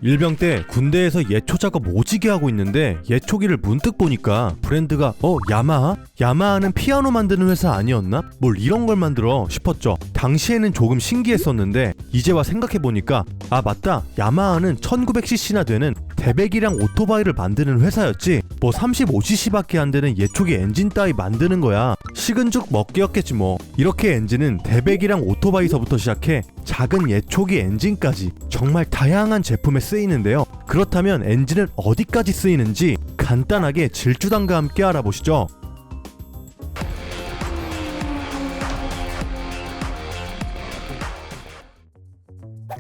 일병 때 군대에서 예초 작업 오지게 하고 있는데 예초기를 문득 보니까 브랜드가 야마하? 야마하는 피아노 만드는 회사 아니었나? 뭘 이런 걸 만들어 싶었죠. 당시에는 조금 신기했었는데 이제 와 생각해보니까 아 맞다, 야마하는 1900cc나 되는 대배기량 오토바이를 만드는 회사였지. 뭐 35cc밖에 안 되는 예초기 엔진 따위 만드는 거야 식은 죽 먹기였겠지 뭐. 이렇게 엔진은 대배기량 오토바이서부터 시작해 작은 예초기 엔진까지 정말 다양한 제품에 쓰이는데요. 그렇다면 엔진은 어디까지 쓰이는지 간단하게 질주단과 함께 알아보시죠.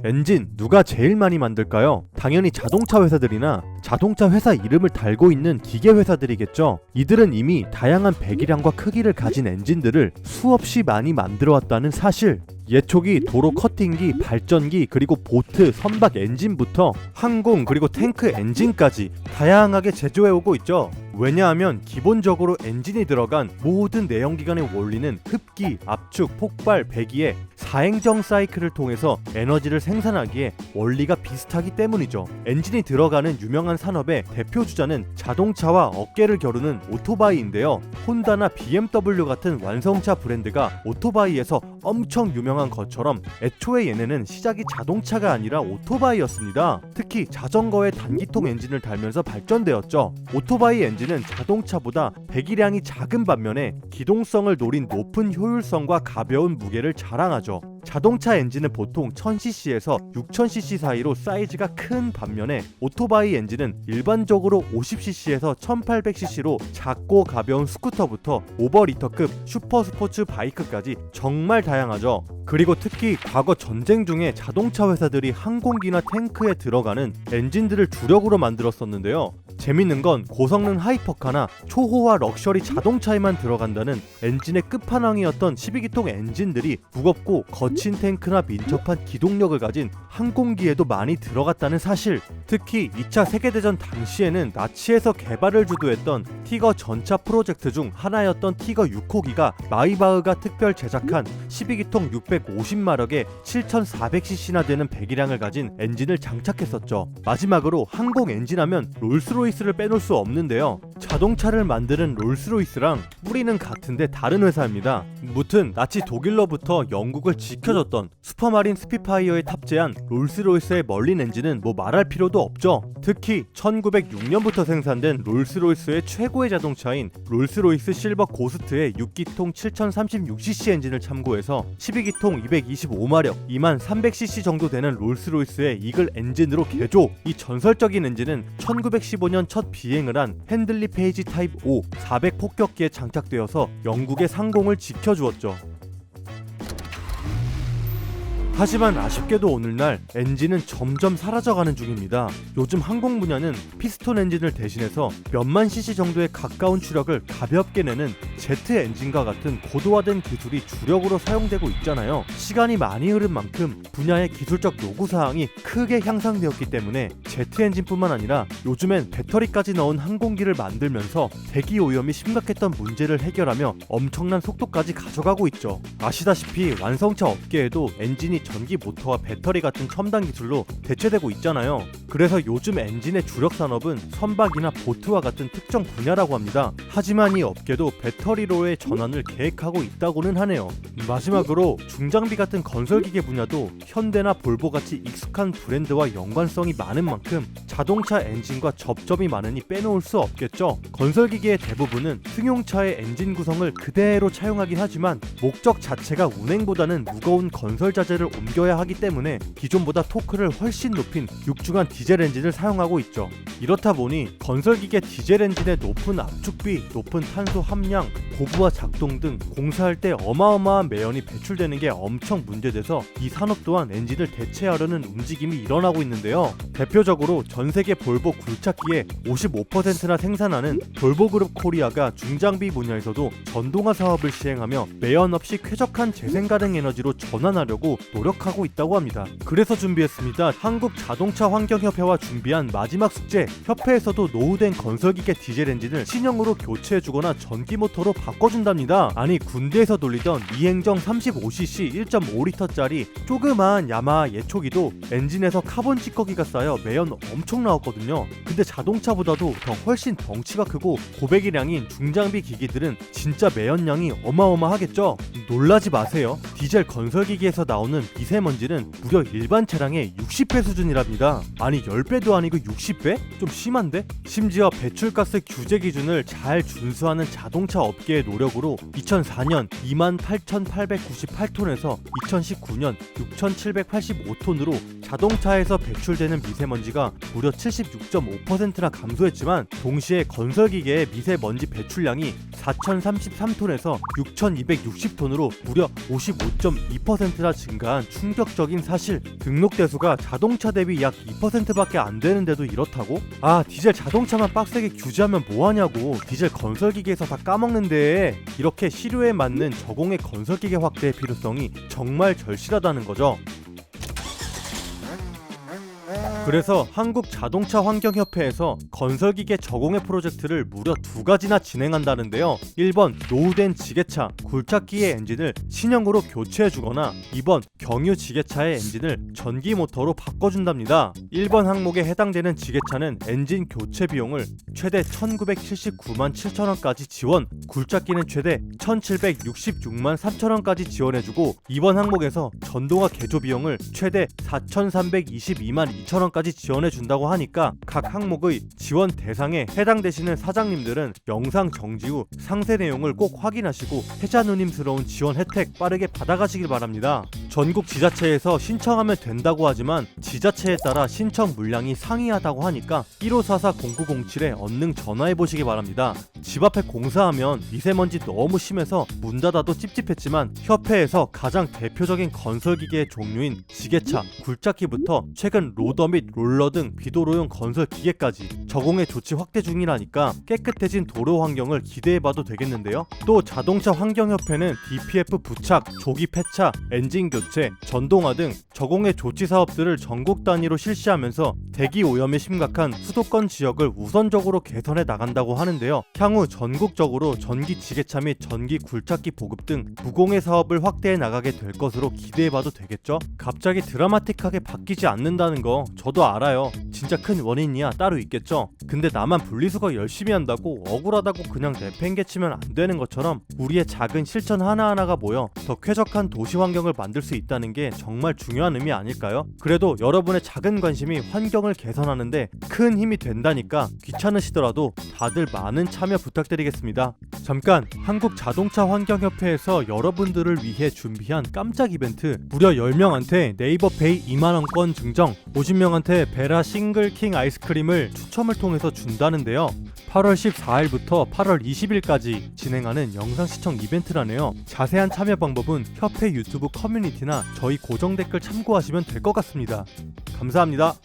엔진 누가 제일 많이 만들까요? 당연히 자동차 회사들이나 자동차 회사 이름을 달고 있는 기계 회사들이겠죠. 이들은 이미 다양한 배기량과 크기를 가진 엔진들을 수없이 많이 만들어왔다는 사실. 예초기, 도로 커팅기, 발전기, 그리고 보트, 선박 엔진부터 항공 그리고 탱크 엔진까지 다양하게 제조해오고 있죠. 왜냐하면 기본적으로 엔진이 들어간 모든 내연기관의 원리는 흡기, 압축, 폭발, 배기의 4행정 사이클을 통해서 에너지를 생산하기에 원리가 비슷하기 때문이죠. 엔진이 들어가는 유명한 산업의 대표 주자는 자동차와 어깨를 겨루는 오토바이인데요. 혼다나 BMW 같은 완성차 브랜드가 오토바이에서 엄청 유명한 것처럼 애초에 얘네는 시작이 자동차가 아니라 오토바이였습니다. 특히 자전거에 단기통 엔진을 달면서 발전되었죠. 오토바이 엔진은 자동차보다 배기량이 작은 반면에 기동성을 노린 높은 효율성과 가벼운 무게를 자랑하죠. 자동차 엔진은 보통 1000cc에서 6000cc 사이로 사이즈가 큰 반면에 오토바이 엔진은 일반적으로 50cc에서 1800cc로 작고 가벼운 스쿠터부터 오버리터급 슈퍼스포츠 바이크까지 정말 다양하죠. 그리고 특히 과거 전쟁 중에 자동차 회사들이 항공기나 탱크에 들어가는 엔진들을 주력으로 만들었었는데요. 재밌는 건 고성능 하이퍼카나 초호화 럭셔리 자동차에만 들어간다는 엔진의 끝판왕이었던 12기통 엔진들이 무겁고 거친 탱크나 민첩한 기동력을 가진 항공기에도 많이 들어갔다는 사실. 특히 2차 세계대전 당시에는 나치에서 개발을 주도했던 티거 전차 프로젝트 중 하나였던 티거 6호기가 마이바흐가 특별 제작한 12기통 650마력의 7400cc나 되는 배기량을 가진 엔진을 장착했었죠. 마지막으로 항공 엔진하면 롤스로이스를 빼놓을 수 없는데요. 자동차를 만드는 롤스로이스랑 뿌리는 같은데 다른 회사입니다. 무튼 나치 독일로부터 영국을 지켜줬던 슈퍼마린 스피파이어에 탑재한 롤스로이스의 멀린 엔진은 뭐 말할 필요도 없죠. 특히 1906년부터 생산된 롤스로이스의 최고의 자동차인 롤스로이스 실버 고스트의 6기통 7036cc 엔진을 참고해서 12기통 225마력 2300cc 정도 되는 롤스로이스의 이글 엔진으로 개조. 이 전설적인 엔진은 1915년 첫 비행을 한 핸들리 페이지 타입 5 400 폭격기에 장착되어서 영국의 상공을 지켜주었죠. 하지만 아쉽게도 오늘날 엔진은 점점 사라져가는 중입니다. 요즘 항공 분야는 피스톤 엔진을 대신해서 몇만 cc 정도에 가까운 추력을 가볍게 내는 제트 엔진과 같은 고도화된 기술이 주력으로 사용되고 있잖아요. 시간이 많이 흐른 만큼 분야의 기술적 요구사항이 크게 향상되었기 때문에 제트 엔진뿐만 아니라 요즘엔 배터리까지 넣은 항공기를 만들면서 대기 오염이 심각했던 문제를 해결하며 엄청난 속도까지 가져가고 있죠. 아시다시피 완성차 업계에도 엔진이 전기 모터와 배터리 같은 첨단 기술로 대체되고 있잖아요. 그래서 요즘 엔진의 주력 산업은 선박이나 보트와 같은 특정 분야라고 합니다. 하지만 이 업계도 배터리로의 전환을 계획하고 있다고는 하네요. 마지막으로 중장비 같은 건설기계 분야도 현대나 볼보같이 익숙한 브랜드와 연관성이 많은 만큼 자동차 엔진과 접점이 많으니 빼놓을 수 없겠죠. 건설기계의 대부분은 승용차의 엔진 구성을 그대로 차용하긴 하지만 목적 자체가 운행보다는 무거운 건설 자재를 옮겨야 하기 때문에 기존보다 토크를 훨씬 높인 육중한 디젤 엔진을 사용하고 있죠. 이렇다 보니 건설기계 디젤 엔진의 높은 압축비, 높은 탄소 함량, 고부하 작동 등 공사할 때 어마어마한 매연이 배출되는 게 엄청 문제돼서 이 산업 또한 엔진을 대체하려는 움직임이 일어나고 있는데요. 대표적으로 전세계 볼보 굴착기의 55%나 생산하는 볼보그룹 코리아가 중장비 분야에서도 전동화 사업을 시행하며 매연 없이 쾌적한 재생 가능 에너지로 전환하려고 노력하고 있다고 합니다. 그래서 준비했습니다. 한국자동차환경협회와 준비한 마지막 숙제. 협회에서도 노후된 건설기계 디젤 엔진을 신형으로 교체해주거나 전기모터로 바꿔준답니다. 아니 군대에서 돌리던 이행정 35cc 1.5L짜리 조그만 야마하 예초기도 엔진에서 카본 찌꺼기가 쌓여 매연 엄청 나왔거든요. 근데 자동차보다도 더 훨씬 덩치가 크고 고배기량인 중장비 기기들은 진짜 매연량이 어마어마하겠죠? 놀라지 마세요. 디젤 건설기기에서 나오는 미세먼지는 무려 일반 차량의 60배 수준이랍니다. 아니 10배도 아니고 60배? 좀 심한데? 심지어 배출가스 규제 기준을 잘 준수하는 자동차 업계의 노력으로 2004년 28,898톤에서 2019년 6,785톤으로 자동차에서 배출되는 미세먼지가 무려 76.5%나 감소했지만 동시에 건설기계의 미세먼지 배출량이 4,033톤에서 6,260톤으로 무려 55.2%나 증가한 충격적인 사실. 등록 대수가 자동차 대비 약 2%밖에 안 되는데도 이렇다고? 아 디젤 자동차만 빡세게 규제하면 뭐하냐고. 디젤 건설기계에서 다 까먹는데. 이렇게 실효에 맞는 저공해 건설기계 확대의 필요성이 정말 절실하다는 거죠. 그래서 한국자동차환경협회에서 건설기계 저공해 프로젝트를 무려 2가지나 진행한다는데요. 1번 노후된 지게차, 굴착기의 엔진을 신형으로 교체해주거나 2번 경유 지게차의 엔진을 전기 모터로 바꿔준답니다. 1번 항목에 해당되는 지게차는 엔진 교체 비용을 최대 1,979만 7천원까지 지원, 굴착기는 최대 1,766만 3천원까지 지원해주고 2번 항목에서 전동화 개조 비용을 최대 4,322만 2천원까지 지원해준다고 하니까 각 항목의 지원 대상에 해당되시는 사장님들은 영상 정지 후 상세 내용을 꼭 확인하시고 해자누님스러운 지원 혜택 빠르게 받아가시길 바랍니다. 전국 지자체에서 신청하면 된다고 하지만 지자체에 따라 신청 물량이 상이하다고 하니까 1544-0907에 얼른 전화해보시기 바랍니다. 집 앞에 공사하면 미세먼지 너무 심해서 문 닫아도 찝찝했지만 협회에서 가장 대표적인 건설기계의 종류인 지게차, 굴착기부터 최근 로더 및 롤러 등 비도로용 건설 기계까지 저공해 조치 확대 중이라니까 깨끗해진 도로 환경을 기대해봐도 되겠는데요. 또 자동차 환경협회는 DPF 부착, 조기 폐차, 엔진 교체, 전동화 등 저공해 조치 사업들을 전국 단위로 실시하면서 대기 오염이 심각한 수도권 지역을 우선적으로 개선해 나간다고 하는데요. 향후 전국적으로 전기 지게차 및 전기 굴착기 보급 등 무공해 사업을 확대해 나가게 될 것으로 기대해봐도 되겠죠. 갑자기 드라마틱하게 바뀌지 않는다는 거 저도 알아요. 진짜 큰 원인이야 따로 있겠죠. 근데 나만 분리수거 열심히 한다고 억울하다고 그냥 내팽개치면 안 되는 것처럼 우리의 작은 실천 하나하나가 모여 더 쾌적한 도시 환경을 만들 수 있다는 게 정말 중요한 의미 아닐까요? 그래도 여러분의 작은 관심이 환경을 개선하는데 큰 힘이 된다니까 귀찮으시더라도 다들 많은 참여 부탁드리겠습니다. 잠깐 한국자동차환경협회에서 여러분들을 위해 준비한 깜짝 이벤트, 무려 10명한테 네이버 페이 2만원권 증정, 50명한테 베라 싱글킹 아이스크림을 추첨을 통해서 준다는데요. 8월 14일부터 8월 20일까지 진행하는 영상 시청 이벤트라네요. 자세한 참여 방법은 협회 유튜브 커뮤니티나 저희 고정 댓글 참고하시면 될 것 같습니다. 감사합니다.